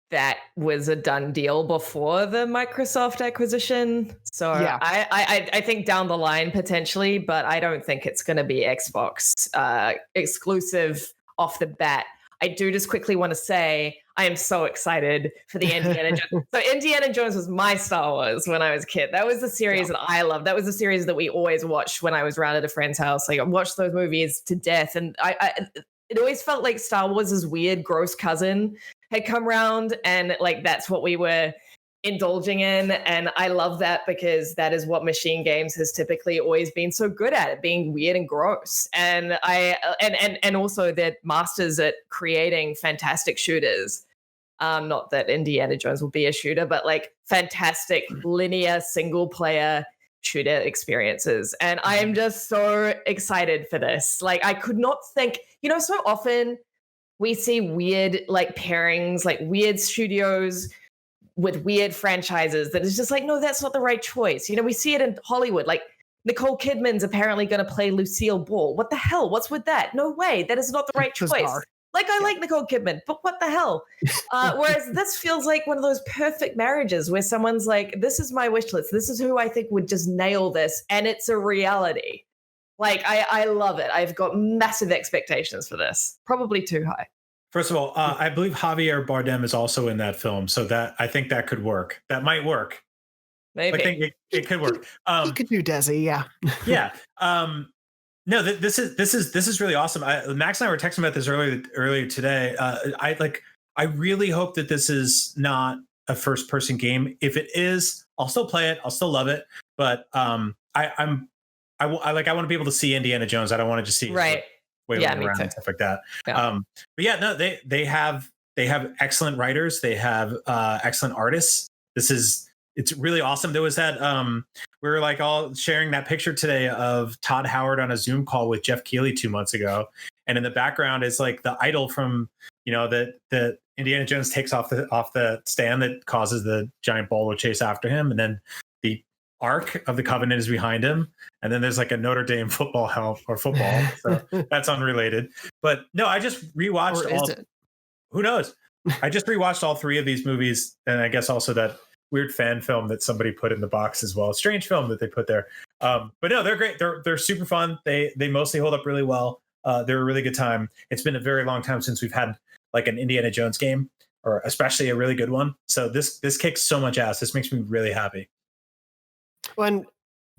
that was a done deal before the Microsoft acquisition. So yeah. I think down the line potentially, but I don't think it's going to be Xbox exclusive off the bat. I do just quickly want to say I am so excited for the Indiana Jones. So Indiana Jones was my Star Wars when I was a kid. That was the series that I loved. That was the series that we always watched when I was around at a friend's house. Like, I watched those movies to death. And it always felt like Star Wars' weird, gross cousin had come around, and like that's what we were indulging in. And I love that, because that is what MachineGames has typically always been so good at, being weird and gross. And and also they're masters at creating fantastic shooters. Not that Indiana Jones will be a shooter, but like fantastic linear single player shooter experiences. And I am just so excited for this. Like, I could not think, so often we see weird like pairings, like weird studios with weird franchises that is just like, no, that's not the right choice. You know, we see it in Hollywood, like Nicole Kidman's apparently going to play Lucille Ball. What the hell? What's with that? No way. That is not the right choice. Bizarre. Like, I like Nicole Kidman, but what the hell? Whereas this feels like one of those perfect marriages where someone's like, this is my wish list. This is who I think would just nail this. And it's a reality. Like, I love it. I've got massive expectations for this. Probably too high. First of all, I believe Javier Bardem is also in that film, so that I think that could work. That might work. Maybe. I think it could work. He could do Desi, yeah. Yeah. No, this is really awesome. Max and I were texting about this earlier today. I really hope that this is not a first person game. If it is, I'll still play it. I'll still love it. But I want to be able to see Indiana Jones. I don't want to just see right. wailing around and stuff like that. Yeah. But yeah, no, they have excellent writers. They have excellent artists. It's really awesome. There was that we were like all sharing that picture today of Todd Howard on a Zoom call with Jeff Keighley 2 months ago, and in the background is like the idol from that Indiana Jones takes off the stand that causes the giant bolo chase after him, and then the Ark of the Covenant is behind him, and then there's like a Notre Dame football helm or football. So that's unrelated. But no, I just rewatched who knows? I just rewatched all three of these movies, and I guess also that weird fan film that somebody put in the box as well. Strange film that they put there. But no, they're great. They're super fun. They mostly hold up really well. They're a really good time. It's been a very long time since we've had like an Indiana Jones game, or especially a really good one. So this kicks so much ass. This makes me really happy. When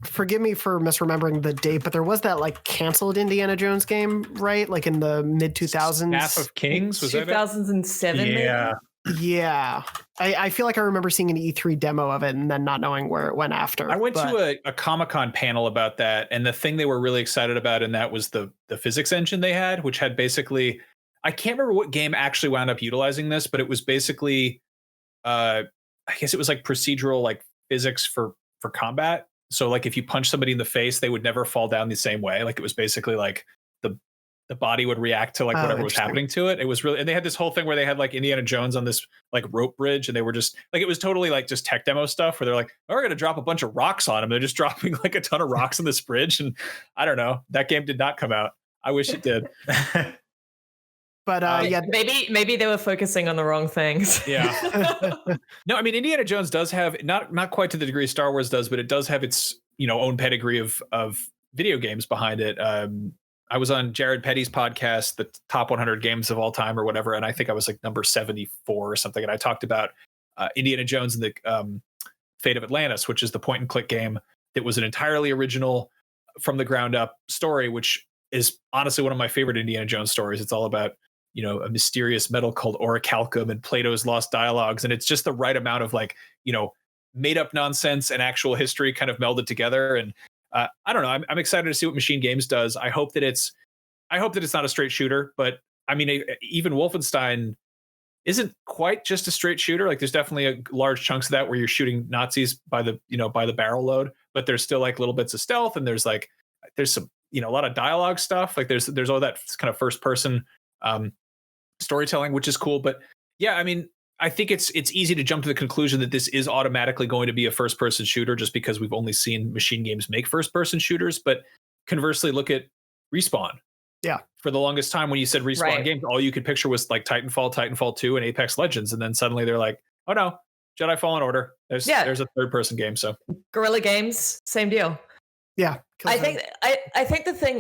forgive me for misremembering the date, but there was that like canceled Indiana Jones game, right? Like in the mid 2000s. Staff of Kings, was 2007. That it? Yeah. Yeah. I feel like I remember seeing an E3 demo of it and then not knowing where it went after. I went to a Comic-Con panel about that, and the thing they were really excited about in that was the physics engine they had, which had basically, I can't remember what game actually wound up utilizing this, but it was basically I guess it was like procedural like physics for combat. So like if you punch somebody in the face, they would never fall down the same way. Like it was basically like the body would react to like whatever was happening to it. It was really, and they had this whole thing where they had like Indiana Jones on this like rope bridge, and they were just like, it was totally like just tech demo stuff where they're like, oh, we're going to drop a bunch of rocks on them. They're just dropping like a ton of rocks on this bridge. And I don't know, that game did not come out. I wish it did. But yeah, maybe they were focusing on the wrong things. Yeah. No, I mean, Indiana Jones does have not quite to the degree Star Wars does, but it does have its own pedigree of video games behind it. I was on Jared Petty's podcast, the top 100 games of all time or whatever, and I think I was like number 74 or something, and I talked about Indiana Jones and the Fate of Atlantis, which is the point and click game that was an entirely original, from the ground up story, which is honestly one of my favorite Indiana Jones stories. It's all about a mysterious metal called orichalcum and Plato's lost dialogues, and it's just the right amount of like made up nonsense and actual history kind of melded together. And I don't know. I'm excited to see what MachineGames does. I hope that it's not a straight shooter, but I mean, even Wolfenstein isn't quite just a straight shooter. Like there's definitely a large chunks of that where you're shooting Nazis by the barrel load, but there's still like little bits of stealth, and there's some a lot of dialogue stuff. Like there's all that kind of first person storytelling, which is cool. But yeah, I mean, I think it's easy to jump to the conclusion that this is automatically going to be a first person shooter just because we've only seen MachineGames make first person shooters. But conversely, look at Respawn. Yeah. For the longest time, when you said Respawn games, all you could picture was like Titanfall 2 and Apex Legends. And then suddenly they're like, oh no, Jedi Fallen Order. There's a third person game. So Guerrilla Games, same deal. Yeah. I think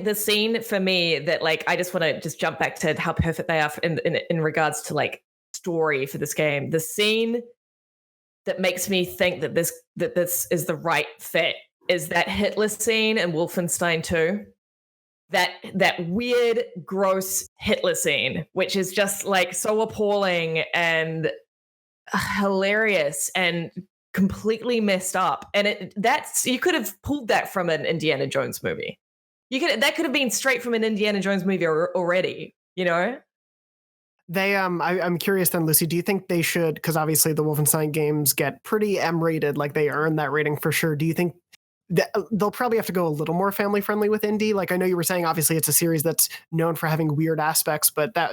the scene for me that like, I just want to just jump back to how perfect they are in regards to like story for this game. The scene that makes me think that this is the right fit is that Hitler scene in Wolfenstein 2. That weird, gross Hitler scene, which is just like so appalling and hilarious and completely messed up. And you could have pulled that from an Indiana Jones movie. That could have been straight from an Indiana Jones movie already, They I'm curious then, Lucy, do you think they should, because obviously the Wolfenstein games get pretty M-rated, like they earn that rating for sure. Do you think they'll probably have to go a little more family friendly with indie. Like I know you were saying, obviously it's a series that's known for having weird aspects, but that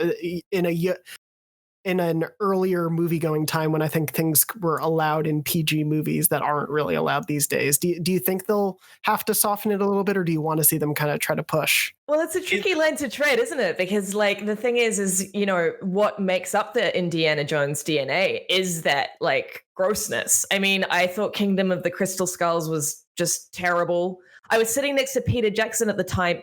in an earlier movie going time when I think things were allowed in PG movies that aren't really allowed these days. Do you think they'll have to soften it a little bit, or do you want to see them kind of try to push? Well, it's a tricky line to tread, isn't it? Because like the thing is, you know, what makes up the Indiana Jones DNA is that like grossness. I mean, I thought Kingdom of the Crystal Skulls was just terrible. I was sitting next to Peter Jackson at the time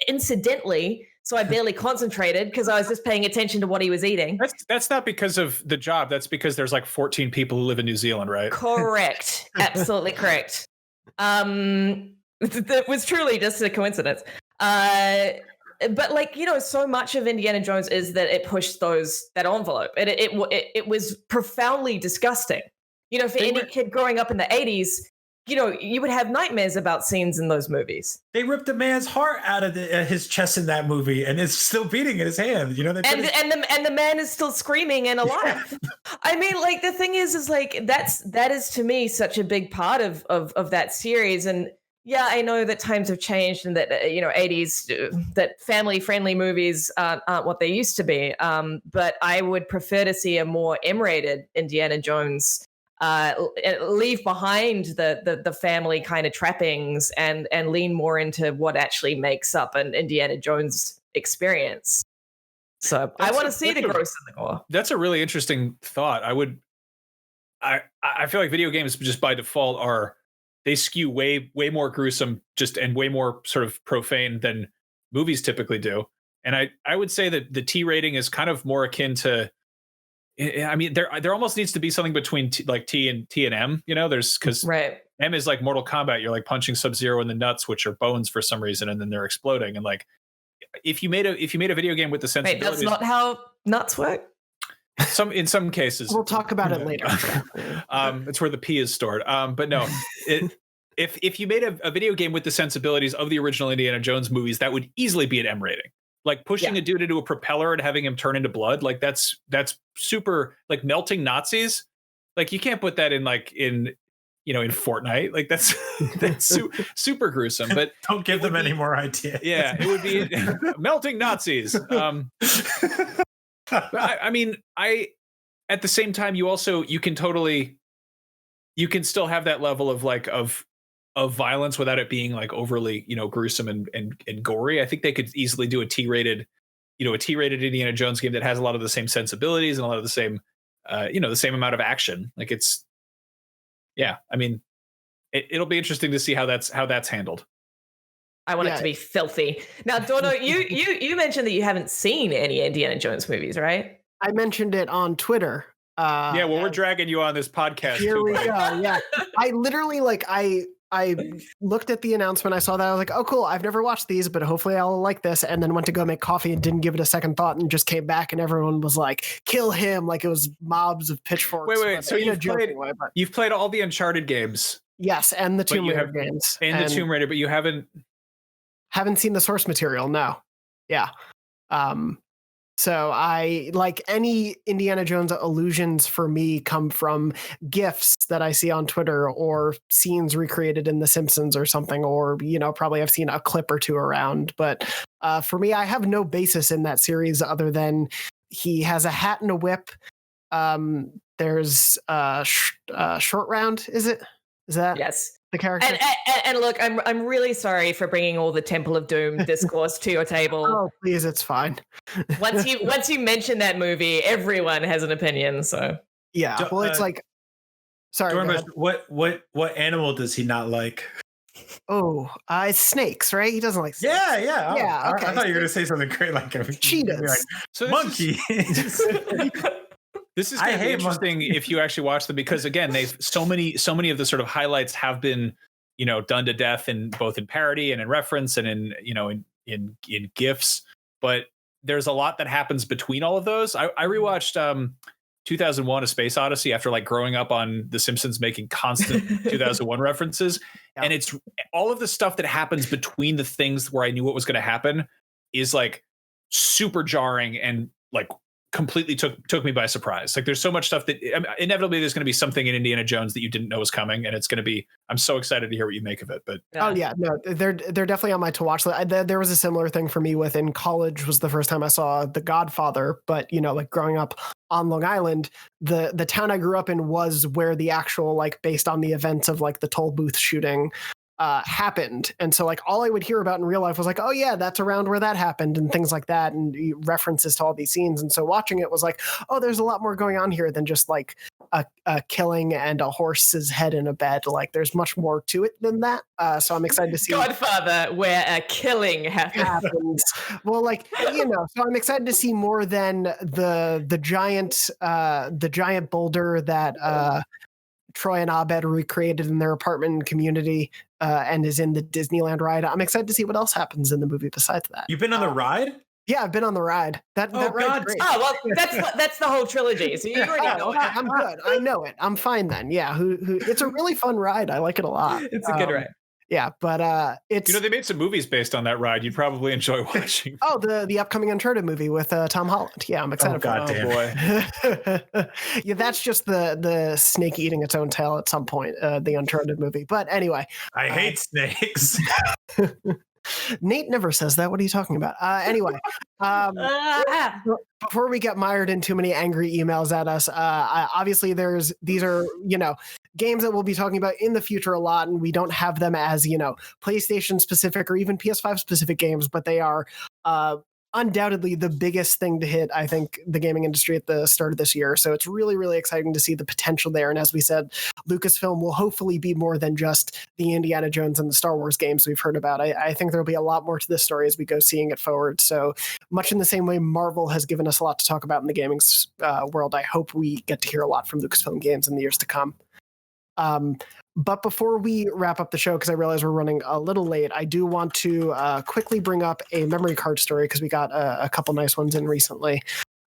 incidentally, so I barely concentrated because I was just paying attention to what he was eating. That's not because of the job. That's because there's like 14 people who live in New Zealand, right? Correct. Absolutely correct. That was truly just a coincidence. But like, you know, so much of Indiana Jones is that it pushed that envelope. It was profoundly disgusting. You know, for any kid growing up in the 80s, you know, you would have nightmares about scenes in those movies. They ripped a man's heart out of his chest in that movie, and it's still beating in his hand. You know, and the man is still screaming and alive. Yeah. I mean, like the thing is like that is to me such a big part of that series. And yeah, I know that times have changed, and that you know, 80s that family friendly movies aren't what they used to be. But I would prefer to see a more M-rated Indiana Jones. Leave behind the family kind of trappings and lean more into what actually makes up an Indiana Jones experience. So I want to see the gross and the gore. That's a really interesting thought. I feel like video games just by default they skew way more gruesome and way more sort of profane than movies typically do. And I would say that the T rating is kind of more akin to, I mean, there almost needs to be something between T and M, you know, because M is like Mortal Kombat. You're like punching Sub-Zero in the nuts, which are bones for some reason, and then they're exploding. And like, if you made a video game with the sensibilities, that's not how nuts work. In some cases, we'll talk about it later. It's where the P is stored. But no, if you made a video game with the sensibilities of the original Indiana Jones movies, that would easily be an M rating. Like pushing a dude into a propeller and having him turn into blood, like that's super, like melting Nazis. Like you can't put that in Fortnite. Like that's super gruesome. But don't give them any more ideas. Yeah, it would be melting Nazis. I mean, at the same time, you can still have that level of violence without it being like overly, you know, gruesome and gory. I think they could easily do a T-rated Indiana Jones game that has a lot of the same sensibilities and a lot of the same, the same amount of action. Like I mean, it'll be interesting to see how that's handled. I want it to be filthy. Now, Dorno, you mentioned that you haven't seen any Indiana Jones movies, right? I mentioned it on Twitter. We're dragging you on this podcast. Here we go. Yeah, I literally I looked at the announcement. I saw that. I was like, oh, cool. I've never watched these, but hopefully I'll like this. And then went to go make coffee and didn't give it a second thought and just came back and everyone was like, kill him. Like it was mobs of pitchforks. Wait. So you've played all the Uncharted games. Yes. And the Tomb Raider games. And the Tomb Raider, but you haven't seen the source material. No. Yeah. So I like any Indiana Jones allusions for me come from GIFs that I see on Twitter or scenes recreated in The Simpsons or something, or, you know, probably I've seen a clip or two around. But for me, I have no basis in that series other than he has a hat and a whip. There's Short Round. Is that? Yes. The character. And look, I'm really sorry for bringing all the Temple of Doom discourse to your table. Oh, please, it's fine. Once you mention that movie, everyone has an opinion. So yeah, well, it's like, sorry. Dornbush, what animal does he not like? Oh, it's snakes, right? He doesn't like snakes. Yeah. Yeah. Okay. I thought you were gonna say something great like cheetahs. Monkey. This is going to be interesting if you actually watch them, because again, they've so many of the sort of highlights have been, you know, done to death in both in parody and in reference and in, you know, in GIFs. But there's a lot that happens between all of those. I rewatched 2001: A Space Odyssey after like growing up on The Simpsons making constant 2001 references, and it's all of the stuff that happens between the things where I knew what was going to happen is like super jarring and like completely took me by surprise. Like there's so much stuff that inevitably there's going to be something in Indiana Jones that you didn't know was coming, and it's going to be. I'm so excited to hear what you make of it. But oh yeah, no, they're definitely on my to watch list. There was a similar thing for me within college. Was the first time I saw The Godfather, but like growing up on Long Island, the town I grew up in was where the actual like based on the events of like the toll booth shooting happened. And so like all I would hear about in real life was like, oh yeah, that's around where that happened and things like that, and references to all these scenes. And so watching it was like, oh, there's a lot more going on here than just like a killing and a horse's head in a bed. Like there's much more to it than that. So I'm excited to see Godfather, where a killing happens. Well, like, so I'm excited to see more than the giant boulder that Troy and Abed recreated in their apartment community and is in the Disneyland ride. I'm excited to see what else happens in the movie besides that. You've been on the ride? Yeah, I've been on the ride. That ride's great. Oh, well, that's the whole trilogy. So you already know it. I'm good. I know it. I'm fine then. Yeah, it's a really fun ride. I like it a lot. It's a good ride. Yeah, but it's they made some movies based on that ride. You'd probably enjoy watching. Oh, the upcoming Uncharted movie with Tom Holland. Yeah, I'm excited for that. Oh boy. Yeah, that's just the snake eating its own tail at some point. The Uncharted movie. But anyway, I hate snakes. Nate never says that. What are you talking about? Anyway, before we get mired in too many angry emails at us, obviously these are games that we'll be talking about in the future a lot, and we don't have them as PlayStation specific or even PS5 specific games, but they are undoubtedly the biggest thing to hit, I think, the gaming industry at the start of this year. So it's really, really exciting to see the potential there. And as we said, Lucasfilm will hopefully be more than just the Indiana Jones and the Star Wars games we've heard about. I think there'll be a lot more to this story as we go seeing it forward. So much in the same way Marvel has given us a lot to talk about in the gaming world, I hope we get to hear a lot from Lucasfilm Games in the years to come. But before we wrap up the show, because I realize we're running a little late, I do want to quickly bring up a memory card story, because we got a couple nice ones in recently.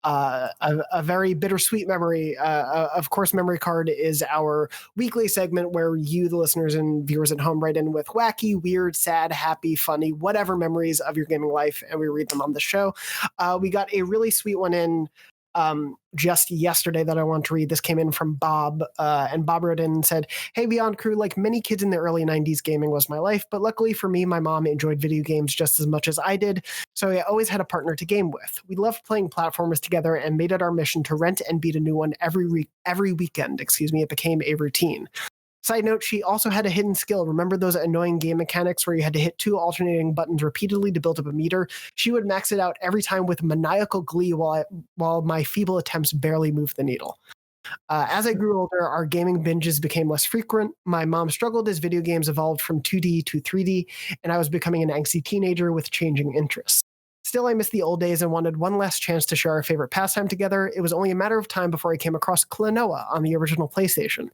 A very bittersweet memory. Of course, Memory Card is our weekly segment where you, the listeners and viewers at home, write in with wacky, weird, sad, happy, funny, whatever memories of your gaming life, and we read them on the show. We got a really sweet one in just yesterday that I want to read. This came in from Bob, and Bob wrote in and said, "Hey, Beyond Crew, like many kids in the early 90s, gaming was my life, but luckily for me, my mom enjoyed video games just as much as I did, so I always had a partner to game with. We loved playing platformers together and made it our mission to rent and beat a new one every weekend. It became a routine. Side note, she also had a hidden skill. Remember those annoying game mechanics where you had to hit 2 alternating buttons repeatedly to build up a meter? She would max it out every time with maniacal glee while my feeble attempts barely moved the needle. As I grew older, our gaming binges became less frequent. My mom struggled as video games evolved from 2D to 3D, and I was becoming an angsty teenager with changing interests. Still, I miss the old days and wanted one last chance to share our favorite pastime together. It was only a matter of time before I came across Klonoa on the original PlayStation.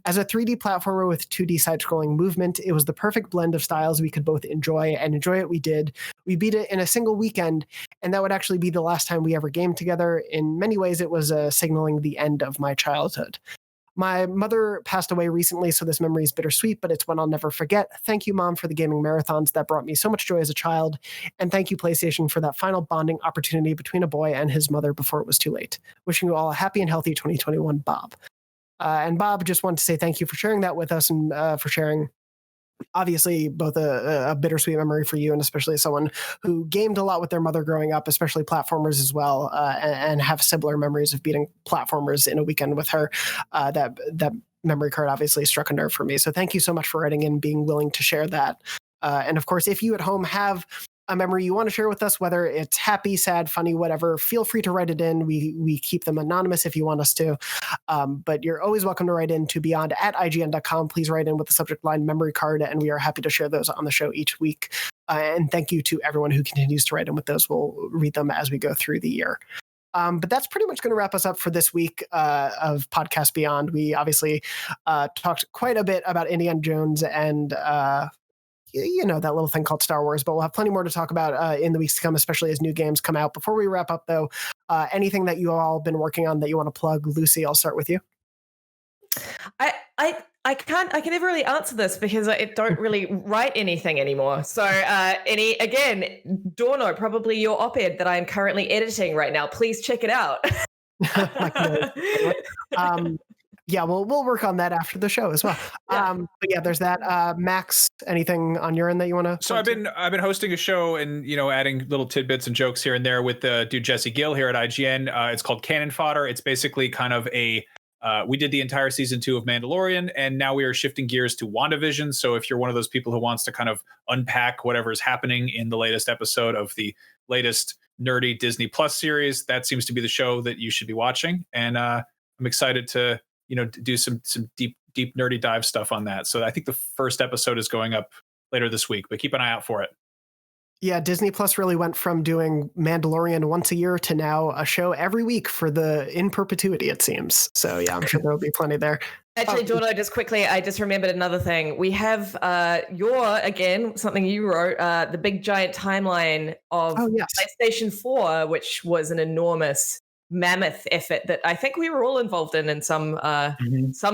As a 3D platformer with 2D side-scrolling movement, it was the perfect blend of styles we could both enjoy, and enjoy it we did. We beat it in a single weekend, and that would actually be the last time we ever gamed together. In many ways, it was signaling the end of my childhood. My mother passed away recently, so this memory is bittersweet, but it's one I'll never forget. Thank you, Mom, for the gaming marathons that brought me so much joy as a child, and thank you, PlayStation, for that final bonding opportunity between a boy and his mother before it was too late. Wishing you all a happy and healthy 2021, Bob." And Bob, just wanted to say thank you for sharing that with us, and for sharing, obviously, both a bittersweet memory for you, and especially as someone who gamed a lot with their mother growing up, especially platformers as well, and have similar memories of beating platformers in a weekend with her. That memory card obviously struck a nerve for me. So thank you so much for writing in, being willing to share that. And of course, if you at home have a memory you want to share with us, whether it's happy, sad, funny, whatever, feel free to write it in. We keep them anonymous if you want us to. But you're always welcome to write in to beyond@ign.com. Please write in with the subject line memory card, and we are happy to share those on the show each week. And thank you to everyone who continues to write in with those. We'll read them as we go through the year. But that's pretty much going to wrap us up for this week of Podcast Beyond. We obviously talked quite a bit about Indiana Jones and that little thing called Star Wars, but we'll have plenty more to talk about in the weeks to come, especially as new games come out. Before we wrap up, though, anything that you all been working on that you want to plug? Lucy, I'll start with you. I can never really answer this because I don't really write anything anymore. So Dorno, probably your op-ed that I'm currently editing right now. Please check it out. Yeah, we'll work on that after the show as well. Yeah. But yeah, there's that. Max, anything on your end that you want to? So I've been hosting a show and adding little tidbits and jokes here and there with the dude Jesse Gill here at IGN. It's called Cannon Fodder. It's basically kind of a we did the entire season 2 of Mandalorian, and now we are shifting gears to WandaVision. So if you're one of those people who wants to kind of unpack whatever is happening in the latest episode of the latest nerdy Disney Plus series, that seems to be the show that you should be watching. And I'm excited to do some deep nerdy dive stuff on that. So I think the first episode is going up later this week, but keep an eye out for it. Yeah, Disney Plus really went from doing Mandalorian once a year to now a show every week in perpetuity, it seems. So yeah, I'm sure there'll be plenty there. Actually, Dorno, just quickly, I just remembered another thing. We have something you wrote, the big giant timeline of PlayStation 4, which was an enormous mammoth effort that I think we were all involved in some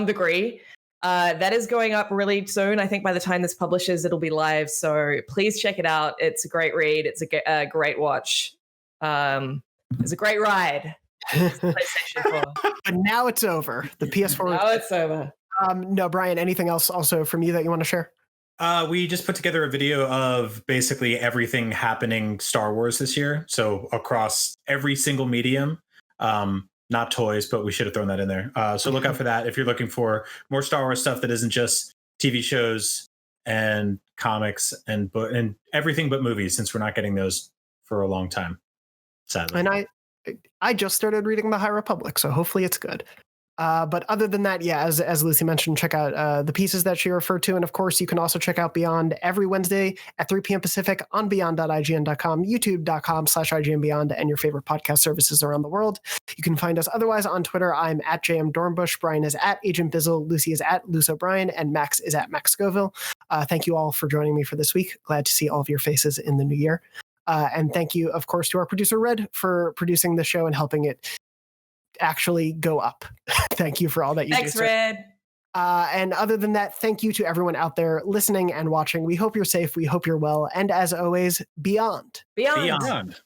degree. That is going up really soon. I think by the time this publishes, it'll be live. So please check it out. It's a great read. It's a great watch. It's a great ride. PlayStation 4. But now it's over. The PS4. Now it's over. No, Brian, anything else also from you that you want to share? We just put together a video of basically everything happening Star Wars this year. So across every single medium. Not toys, but we should have thrown that in there. So look out for that if you're looking for more Star Wars stuff that isn't just TV shows and comics and everything but movies, since we're not getting those for a long time, sadly. And I just started reading The High Republic, so hopefully it's good. But other than that, yeah, as Lucy mentioned, check out the pieces that she referred to. And of course, you can also check out Beyond every Wednesday at 3 p.m. Pacific on beyond.ign.com, youtube.com/IGNBeyond, and your favorite podcast services around the world. You can find us otherwise on Twitter. I'm at JM Dornbush. Brian is at Agent Bizzle. Lucy is at Luce O'Brien. And Max is at Max Scoville. Thank you all for joining me for this week. Glad to see all of your faces in the new year. And thank you, of course, to our producer, Red, for producing the show and helping it actually go up. Thank you for all that you do. Thanks, Red. And other than that, thank you to everyone out there listening and watching. We hope you're safe. We hope you're well. And as always, beyond. Beyond.